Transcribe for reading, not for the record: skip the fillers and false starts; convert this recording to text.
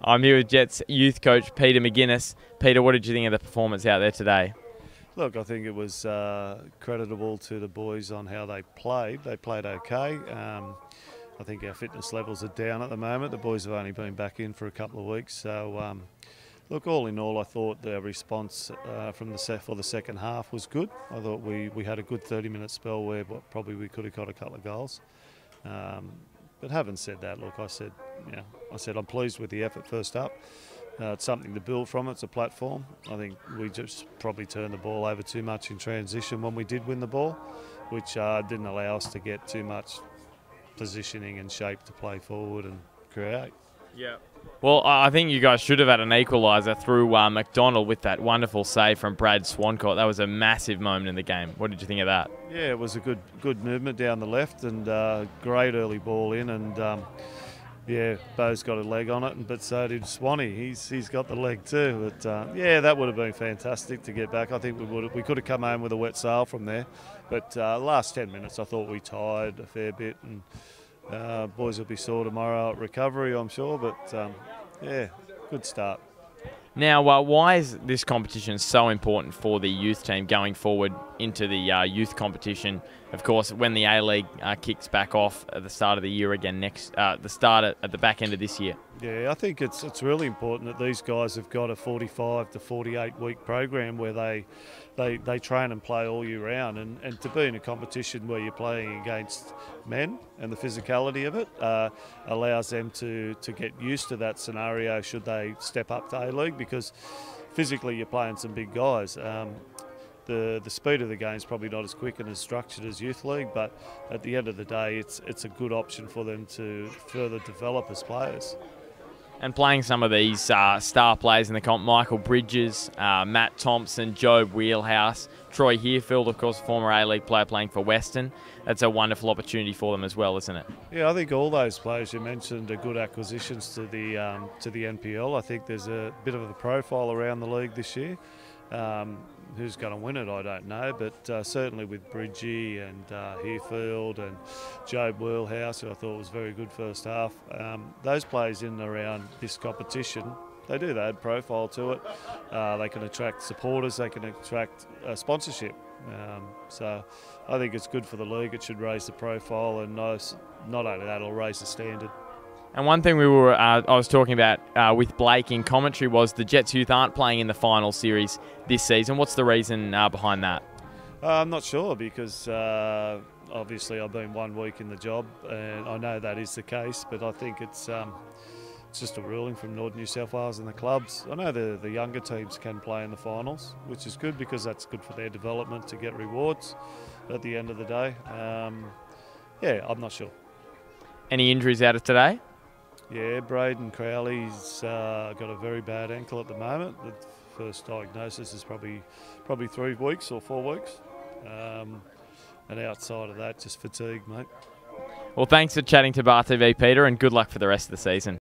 I'm here with Jets Youth coach Peter McGuinness. Peter, what did you think of the performance out there today? Look, I think it was creditable to the boys on how they played. They played okay. I think our fitness levels are down at the moment. The boys have only been back in for a couple of weeks. So, look, all in all, I thought the response for the second half was good. I thought we had a good 30-minute spell where probably we could have got a couple of goals. But having said that, look, I said I'm pleased with the effort first up. It's something to build from. It's a platform. I think we just probably turned the ball over too much in transition when we did win the ball, which didn't allow us to get too much positioning and shape to play forward and create. Yeah. Well, I think you guys should have had an equaliser through McDonald with that wonderful save from Brad Swancott. That was a massive moment in the game. What did you think of that? Yeah, it was a good movement down the left and great early ball in and. Yeah, Bo's got a leg on it, but so did Swanee. He's got the leg too. But yeah, that would have been fantastic to get back. I think we could have come home with a wet sail from there. But last 10 minutes, I thought we tired a fair bit, and boys will be sore tomorrow at recovery, I'm sure. But yeah, good start. Now, why is this competition so important for the youth team going forward into the youth competition? Of course, when the A-League kicks back off at the start of the year again at the back end of this year. Yeah, I think it's really important that these guys have got a 45 to 48 week program where they train and play all year round, and to be in a competition where you're playing against men and the physicality of it allows them to get used to that scenario should they step up to A-League, because physically you're playing some big guys. The speed of the game is probably not as quick and as structured as Youth League, but at the end of the day, it's a good option for them to further develop as players. And playing some of these star players in the comp, Michael Bridges, Matt Thompson, Job Wheelhouse, Troy Hearfield, of course, a former A-League player playing for Western. That's a wonderful opportunity for them as well, isn't it? Yeah, I think all those players you mentioned are good acquisitions to the NPL. I think there's a bit of a profile around the league this year. Who's going to win it, I don't know, but certainly with Bridgie and Hearfield and Job Wheelhouse, who I thought was very good first half, those players in and around this competition, they add profile to it. They can attract supporters, they can attract sponsorship. So I think it's good for the league. It should raise the profile, and not only that, it'll raise the standard. And one thing I was talking about with Blake in commentary was the Jets Youth aren't playing in the final series this season. What's the reason behind that? I'm not sure, because obviously I've been 1 week in the job and I know that is the case, but I think it's just a ruling from Northern New South Wales and the clubs. I know the younger teams can play in the finals, which is good because that's good for their development to get rewards at the end of the day. Yeah, I'm not sure. Any injuries out of today? Yeah, Braden Crowley's got a very bad ankle at the moment. The first diagnosis is probably 3 weeks or 4 weeks. And outside of that, just fatigue, mate. Well, thanks for chatting to Bar TV, Peter, and good luck for the rest of the season.